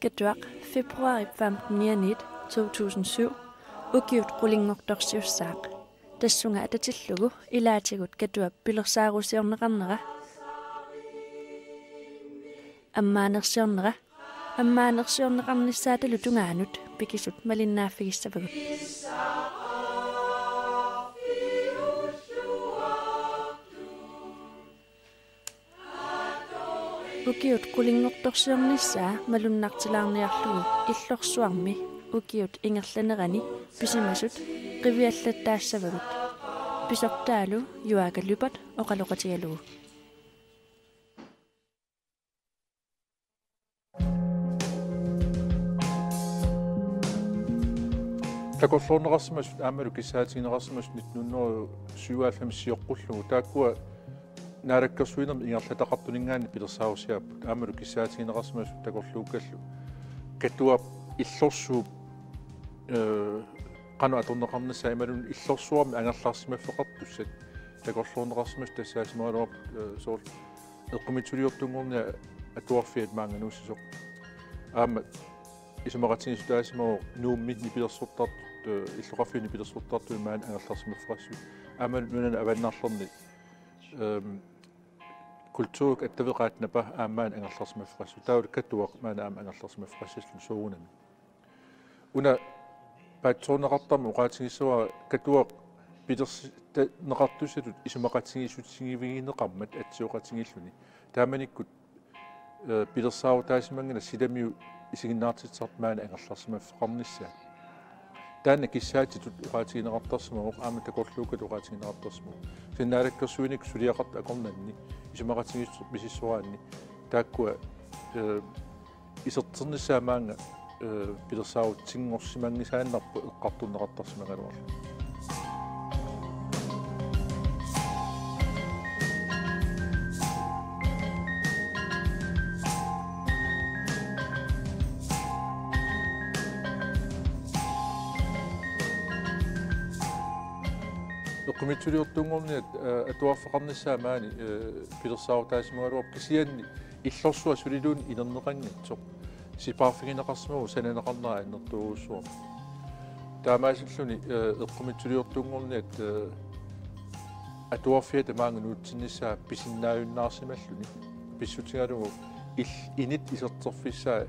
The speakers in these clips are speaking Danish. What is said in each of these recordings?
Katuaq februari 15. 2007 ukiut qulingortorsiussaaq tassunga atatillugu ilaatigut katuap pilersaarusiorneqarnera аммааnersiorneqarnissaatalu tungaanut pikisut malinnaaffigissapagut ukiut qulingortorsiornissaa malunnartilaarniarlugu illorsuarmi ukiut ingerlanerani pisimasut qiviallattaassavagut pisortaalu juakalupat oqaloqatigalugu Takolluorneqarsimas aamalu kissaatigineqarsimas 1997 siorqullugu taakkua naalakkersuinermi ingerlataqartuningaani pilersaarusiaaput aamalu kissaatigineqarsimas takorluukkallu katuap illorsuup qanu atorneqarnassa imalun illorsuarmi angerlaarsimaffeqartussat takorluorneqarsimas tassaasimagaluap soor eqqumituliortunngornia atuarfiat maanganuussisoq aama исумақатсигисутаасимоо нууммитни пилерсортарт иллоқарфини пилерсортартуи маан анерларсимаффеқассу аамал нунана аваннаарлерни культуук аттавеқаатнапа аамаан ангерларсимаффеқассу таул каттуақ маана аама ангерларсимаффеқассаллу суугунами уна патсорнеқартарма уқаатигиссуа каттуақ пилерс неқартуссатут исумақатсигисутсигивигинеқармат атсиоқатигиллуни тааманиккут пилерсаавутаасимангана силамиу исигиннаартитсарт маана ангерларсимаффеқарнissaа таана киссаатитут уқаатигинеқартарсимаа аама такорлуукат уқаатигинеқартарсимаа синнаалаккерсуиник сулиақарт акорнанни исумақатигис мисиссуаанни тааккуа исертернissaа маанга пилерсаавут тингорсимангисааннарпу эққартуннеқартарсимагалуарла Qumituliortunngorniat atuarfeqarnissaa maani pilersaautaasimaluarp kisianni illorsuа suliluun inerneqangatsoq sipaarfigineqarsimagu sananeqarnera annertuuguussuar taamaasilluni eqqumituliortunngorniat atuarfiat maanga nuutsinnissaa pisinnaajunnaarsimalluni pissutigalugu init iserterfissaa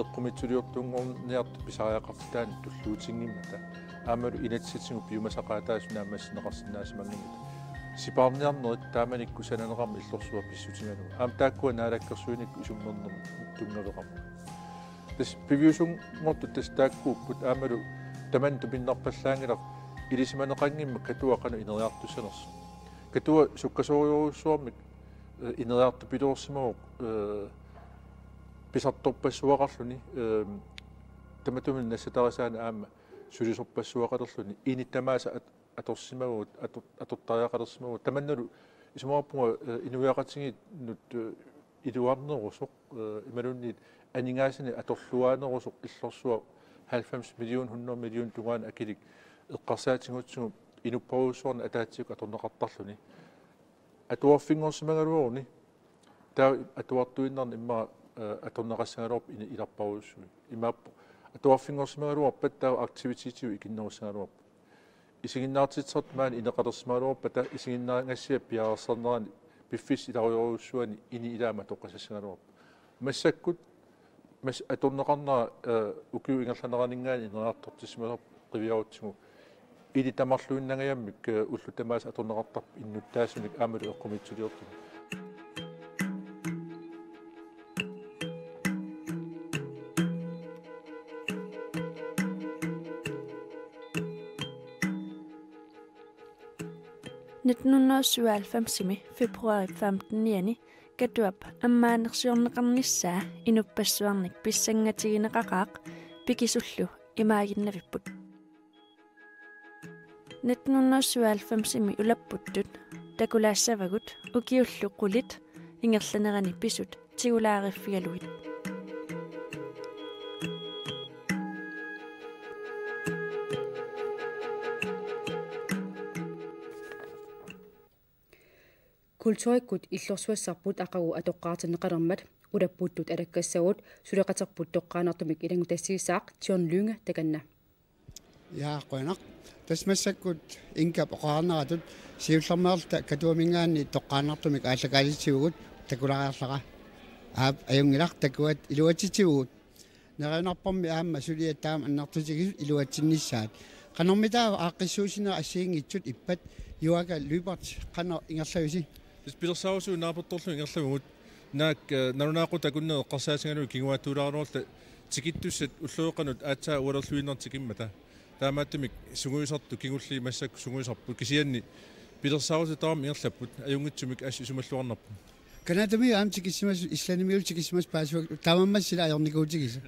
eqqumituliortunngorniart pisariaqartitaani tulluutingimmata aamalu inatsitsingu piumasaqaataasunaammassinneqarsinnaasimangimmut sipaarniarnerit taamanikku sananeqarma illorsuа pissutigalugu aam taakkua naalakkersuinikku isummernermu tungaveqarma tas piviusungortu tas taakkuupput aamalu taman tupinnarpallaangilaq ilisimaneqangimma katuaqanu ineriartussanersu katua sukkasoriorussuarmik ineriartu piluorsimaguq pisartorpassuaqarluni tamatumin nassatarisaana aama sulisorpassuaqalerluni inittamaasa atorsimaguut atortariaqalersimaguut tamannulu isumaqarpunga inuiaqatigit nut iluarnerusoq imalunniit aningaasini atorluaanerusoq illorsuaq 90 million 100 million tungaan akilik eqqarsaatiнгутсугу инуппаруусуарна атаатсик аторнеқартарлуни атуарфингорсимагалуорни таа атуартуиннарни имма аторнеқассагалуарп иларпаруussуи имааппо атуарфингорсимагалуарпат таа активититиу икиннерусагалуарп исигиннаартитсерт маани инеқалерсимагалуарпа таа исигиннаагассиа пиарерсернерани пиффис иларуйоруussуани ини илаама тоққасассагалуарп массаккут мас аторнеқарнера укиу ингерланеранинггаани инераартортисималерп qivиаутсигу или тамарлуиннагаяаммик уллутамаас аторнеқартарп иннуттаасуник аамалу эққумитсулиорту februari 15. katuap аммаанерсиорнеқарнissaa инуппассуарник писсангатигинеқақаақ пикисуллу имаагиннавиппут 1997 улаппуттут такулаассавагут укиуллу qulит ингерланерани писут тигулаариффигалуит kultuarikkut illorsuassarput aqagu atoqqaartinneqalermat udaputtut alakkassavut suleqaterput toqqaanartumik ilangu tassiisaaq John Lynge takanna. Ja, qoinaq. Tasmassakkut inkap oqaarneratut siullermeerta katuamingaanni toqqaanartumik aallakaalisitiugut takulariarlaqa. Aap ajungilaq takuat iluatitiugut. Neranarparmi aamma suliattaam annartutigis iluatsinnissaat. Qanormitaa aaqqissuusina assiingitsut ippat yuaka Lybert qanor ingerlavisi. Pilersausu naaportorlu ingerlavugut naak narunaaqu takunne eqqarsaatingalu kinguatuulaaruorta tikittussat ulluuqanut aatsaa ualerluinnertikimmata. Taamaattumik sunguisartu kingulli massakku sunguisarput kisianni pilersausu taam ingerlapput ajungitsumik assi sumalluarnarput. Kanatami aamtikissimas islanimiultikisimas paasuak taamammassila ajornikuutigisa.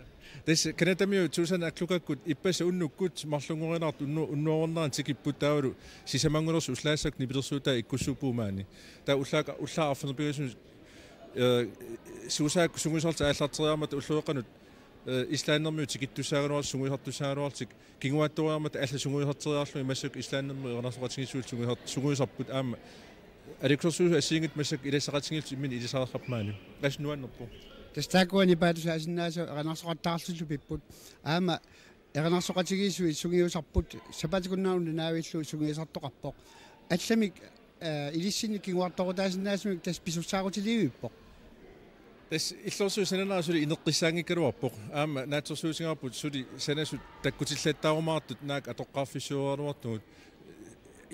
Tässä kanatamiu tuusan aklukakkut ippassa unnukkut marlungorinaart unnuornaan tikipput taulu sisamangulers uslaassak nipilersuuta ikkussupuumaani. Taa ullaa arfanerpigasun suusaakku sunguisarta aallarteriarmat ulluuqanut islaannermiu tikittussaaruar sunguisartussaaruartik kinguattoriarmat alla sunguisarteriarlu imassuk islaannermi ernarsaqatingisuul sunguisarput aamma aliksorsuusu assiingit massak ilassaqatingiltu immin ilisaarrapmaani. Asnuannerpu. Tastakuani paatusaasinnaasu eranarsoqattaarlullu pipput aama eranarsoqatigisui sungiusarput sapatikunnaarunaavillu sungiusartoqarpoq allamik ilissinni kinguartorutaasinnaasimik tas pisussaarutilivippoq tas illorsu sananaasuli ineqqissaangikkaluarpoq aama naatsorsuusingaarput suli sanasut takkutillattaarumaartut naak atoqqaarfissuaruartugut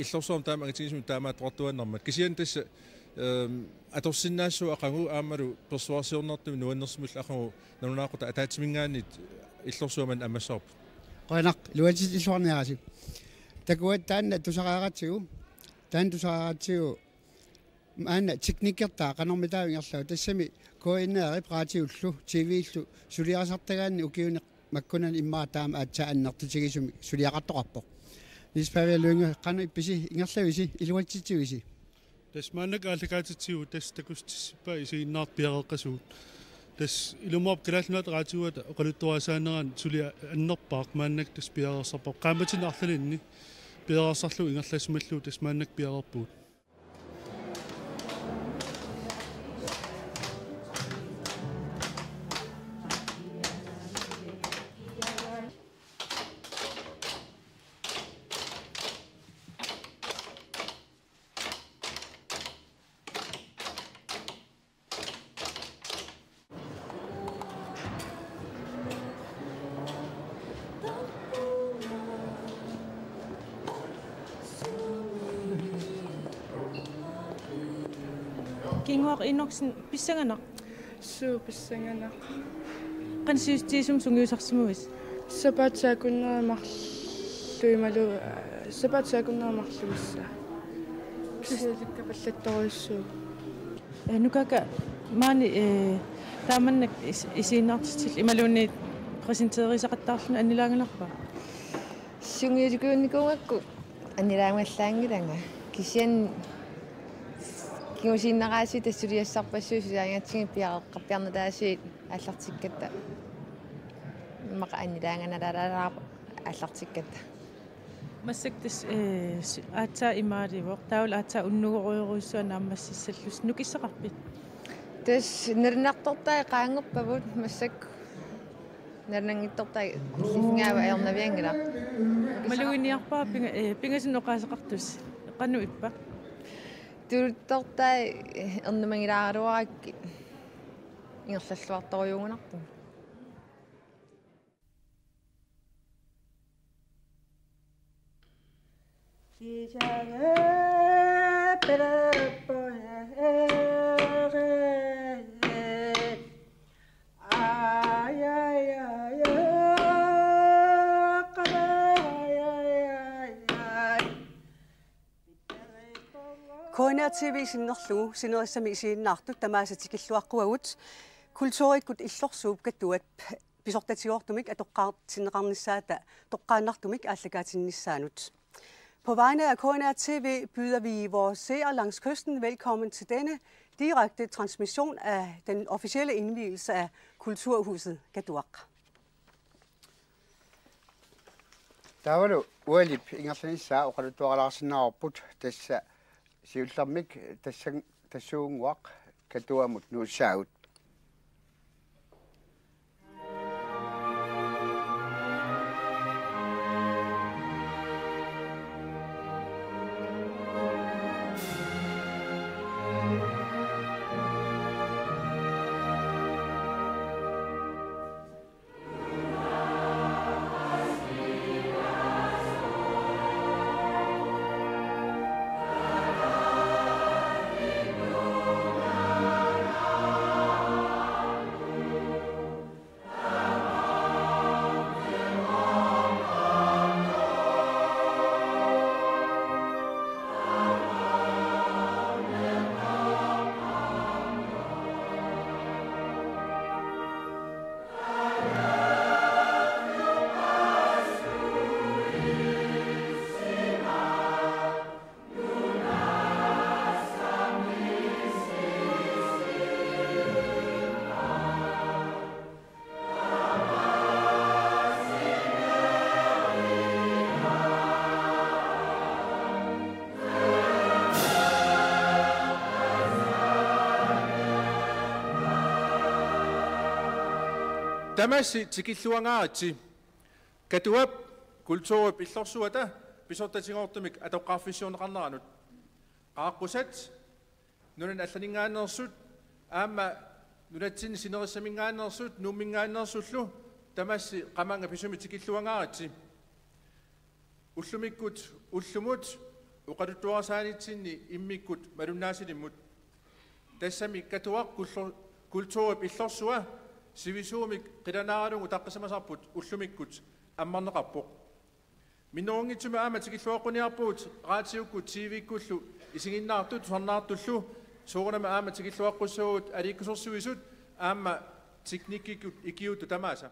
illorsuam taama angatigisum taamaattortuannarmat kisian tassa atorsinnaassu aqangu aamalu persuaasiornertum nuannersmul aqangu nanunaaqota ataatimingaannit illorsuaman amassarp qoinaq luatit illuarniarasi takuat taanna tusaqaaqatsigu maanna teknikkertaa qanormitaa ingerlagu tassami koinnaari praatiullu tv-illu suliarasartagaanni ukiuni makkunan immaa taama aatsa annertutigisumi suliaqartoqarpoq nispavialuinga qanu ippisi ingerlavisi iluatitiuisi. Tas mannak allakaatitsiu tas takustissipa isiinnaart piaqeqqasuut tas ilumorp kalalluat raatiuat oqaluttuasaaneran suli annerpaaq mannak tas piaqersarpoq qaamatin arlalinni piaqersarlu ingerlasmallu tas mannak piaqerpuut. Kinguaq inorsin pissanganaq pissanganaq qansiustiisum sungiusarsimuis sapaatsaakunneemarluimalu sapaatsaakunneemarluissa kisilikka pallattoruissuu nukaka maani taamannak isiinnaartisil imaluunni presenteerisaqattaarluna annilaangalarpa sungiutikunikunngakku annilaangallaangilanga kisian kingusinnaqaasi tassuliassarpassuus yaangatsingi piaqeqqarpiarnataasiit аллартикката маqa анниlaanganalalaaraap аллартикката массактас аатсаа имааливоқ таул аатсаа уннугоруйоруйссуа нааммассиссаллус нукиссақарпит тас нернартортаа qaangupпавут массак нернангиттортай лифнгаава аернавиангила малуиниарпаа пингасин оqaасеқартус qannu иппа туртортай эрнамангилааруаракки ингерллуарторюугунарту KNR TV sinnerlugu sinerissami isiinnaartut tamaasatiqilluaqquagut kultuurikkut illorsuup kattuat pisortatiortumik atoqqaartinneqarnissaata toqqaannartumik aallakaatinnissaanut. På vegne af KNR TV byder vi vores seere langs kysten velkommen til denne direkte transmission af den officielle indvielse af Kulturhuset Katuaq. Tavalu ualip ingerlanissaa oqaluttuaqalaarsinnaarput tassa siullarmik tassuunguaq katuamut nuussaagut Tamassi tikilluangaati katuap kultuurip illorsuata pisortatingortumik atoqqaarfissuuneqarneranut qaaqusat nunan allaningaannersut aamma nunatsin sinerissamingaannersut nuummingaannersullu tamassi qamanga pisumi tikilluangaati ullumikkut ullumut uqaluttuarasaanitsinni immikkut malunnaasilimmut tassami katuaq kultuurip illorsua sivisuumik qilanaaralungu taqqisamasaarput ullumikkut ammarneqarpoq minnuungitsuma aama tikilluaqquniarpuut raatiukkut TV-kkullu isinginnaartut sarnaartullu suurunama aama tikilluaqqussuut aliikkusorsuisut aama tiknikkikut ikiuttu tamaasa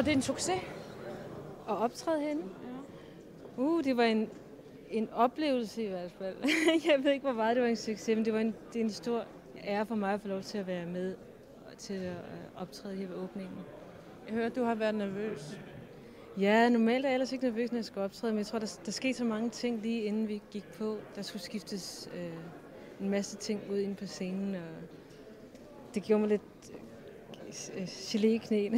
Var det en succes at optræde henne? Ja. Det var en oplevelse i hvert fald. Jeg ved ikke, hvor meget det var en succes, men det er en stor ære for mig at få lov til at være med til at optræde her ved åbningen. Jeg hører, du har været nervøs. Ja, normalt er jeg ellers ikke nervøs, når jeg skal optræde, men jeg tror, der skete så mange ting lige inden vi gik på. Der skulle skiftes en masse ting ud ind på scenen, og det gjorde mig lidt gelé i knæene.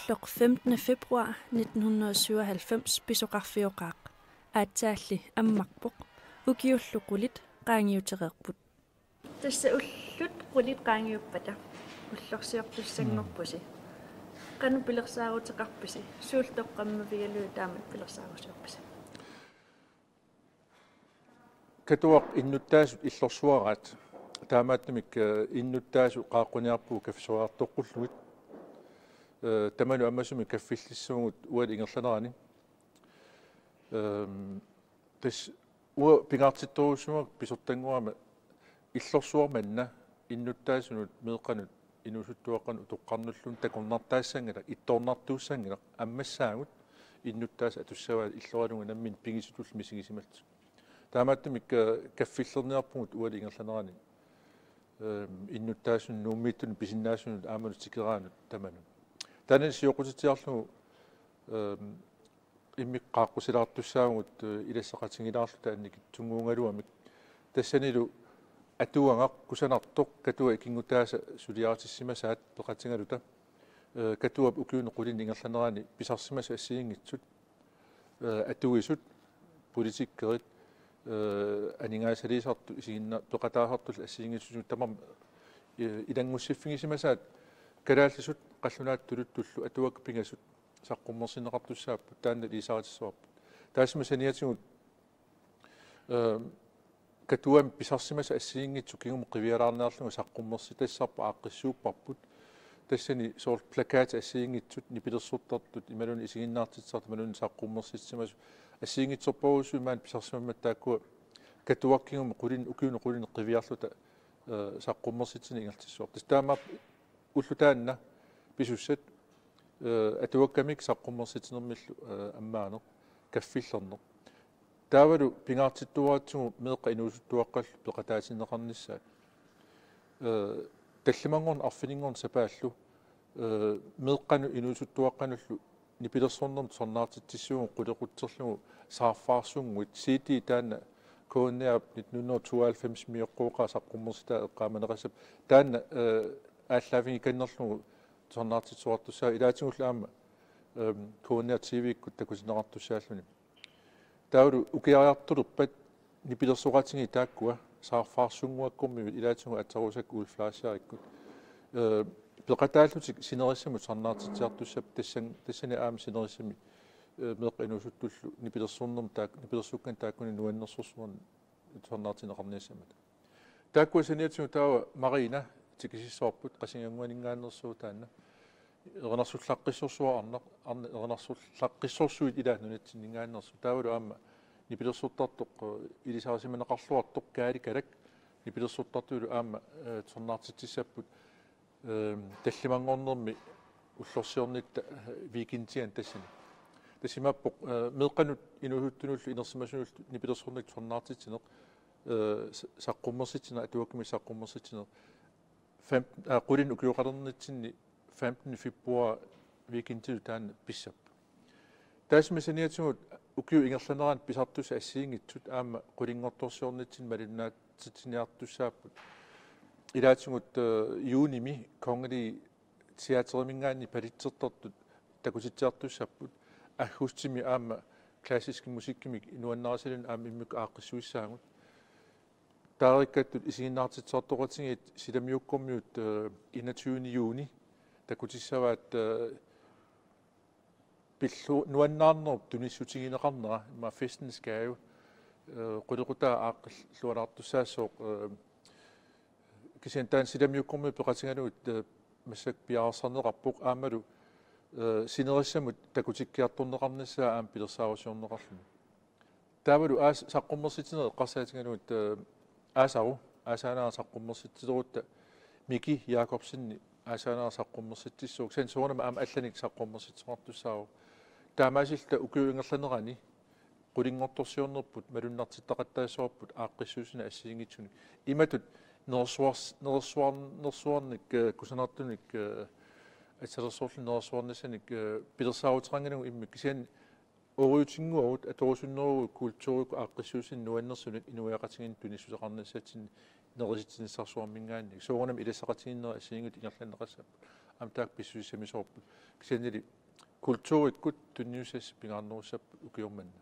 Ullok 15. februar 1997 pisokaffiokaq aatsaalli ammarpoq ukiulluqulit qaangiutereerput tassa ullut qulit qaangiuppata ullorsiortussangorpusi qanu pilersaaruteqarpisi suultoqqammavigaluu taamat pilersaarusiorpisi katuaq innuttaasut illorsuarat taamaattamik innuttaasu qaaqquniarpuu kafsuartoqqulluit tamanu ammasumi kaffillissuungut uat ingerlanerani tes pingaartittorusumak pisortanguama illorsuarmanna innuttaasunut meeqanut inusuttuaqanu toqqarnullun takornartaassangala ittoornartuussangala ammassaagut innuttaas atussavaat illoralunga nammin pingisuttul misigisimat taamaattamik kaffillerniarpungut uat ingerlanerani innuttaasun nuummiittun pisinnaassunut aamanut sikeraanut tamanu tanen siokutitiarlu immiqqaaqqusilaartussaagut ilassaqatingilaarlu taannik tunguungaluamik tassanilu atuangaq kusanartoq katua ikingutaasa suliaartissimasaat peqatingaluta katuap ukiune qulin ingerlanerani pisarsimasa assiingitsut atuisut politikkerit aningaasaliisartu isiginna peqataasartul assiingitsut tamam ilangussiffingisimasaat kalaallisut qallunaattulut atuak pingasut saqqummersineqartussaappu taanna liisaatissuarput taasma saniatigut katuam pisarsimasa assiingitsu kingum qivialaarnearlugu saqqummersitassarpa aaqqissuupparput tassani soort plakaat assiingitsut nipilersurtartut imaluni isiginnaartitsart imaluni saqqummersitsimasu assiingitsorporusumaan pisarsimammattaakkua katuak kingum qulin ukiune qulin qiviarluta saqqummersitsini ingertissuar tastaamaap ullutaanna pisussat atuakkamik saqqummersitinermillu ammaaneq kaffillerneq taavalu pingaartittuaatsugu meeqa inuusuttuaqqallu peqataatineqarnissaat tallimangorn arfininngorn sapaallu meeqqanu inuusuttuaqqanullu nipilersornerm sornaartittissuugu qulequtserlugu saarfaarsunguit cd taanna koonniap 1992 mioqqooqa saqqummersitaa eqqaamaneqassap taanna ааллаавинги каннерлугу торнаартитсуартуссаа илаатигуллаама коонниа тв-иккут такусинеқартуссааллуни таулу укиариартулерпат нипилерсоқатинги тааккуа саарфаарсунгуаккормигут илаатигу атерусак уулфлаасиариккут пеқатааллутик синериссамут сарнаартитсиартуссап тассани аама синериссами меқинусуттуллу нипилерсорнерм таак нипилерсуккан тааккуни нуаннерсорсуарн торнаартинеқарниассамат тааккуа саниатигу таава марина tikisissorput qasingangуанингаанерсуу таанна ернарсуллаққиссорсуа ернарсуллаққиссорсуит илаанунатсиннингаанерсу таавалу аама нипилерсуттартоқ илисаарсиманеқарлуартоқ каали калак нипилерсуттартуулу аама торнаартитсиссаппут таллимангорнерми уллорсиорнитта викинтиан тассани тассимааппоқ меэққанут инуһуттунуллу инерсимасунуллу нипилерсорник торнаартитсинеқ саққуммерситсина атуаккими саққуммерситсинеқ qulin ukiuqalernertsinni 15. februar weekendilu taanna pissap taasma saniatigut ukiu ingerlaneraan pisartussa assiingitsut aama qulingortorsiornitsin malinnaatitsiniartussaaput ilaatigut juunimi kongeli teaterimingaanni palitsertortut takusitsiartussapput aggussimi aama klassisk musikkimik inuannarasalun aama immuk aaqqissuissaagut taarikkaattut isiginnaartitsoortoqatingiit silamiukkormiut 21. juni takutissavaat pillu nuannaarnerp tunissutigineqarnera imma festen skal jo quluqutaa aaqqilluanaartussaassooq kisiantaan silamiukkormiut peqatingaluut масsak пиаарсарнеқарпоқ аамалу синерissамут такутиккиарторнеқарнissaa аам пилерсаавасуорнеқарлу таавалу аас саққуммерситинеэ қарсаатингалуут аасару аасаанаа саққуммерситилерутта мики якобсинни аасаанаа саққуммерситиссуук сан суунама аама алланик саққуммерситсеқартуссааву таамаасилта укиуингерланерани qulingortorsiornerput malunnertittaqattaasuarput aaqqissuusina ассигингитсуни иматут нерсуарник кусанартуник атсалерсоорлу нерсуарнисаник пилерсаавутеқанганагу иммик кисиан ориутингуут аторусуннеру культуурик ааqqissuusin нуаннерсунут инуяқатингин тунissусеқарнассатсин нериситсинissarsuarmingaanник суунам илассақатингиннера ассигингут ингерланеқассап амтаак писсуиссамисоорпут кисианили культууриккут тунниусас пингаарнеруссап укиорманна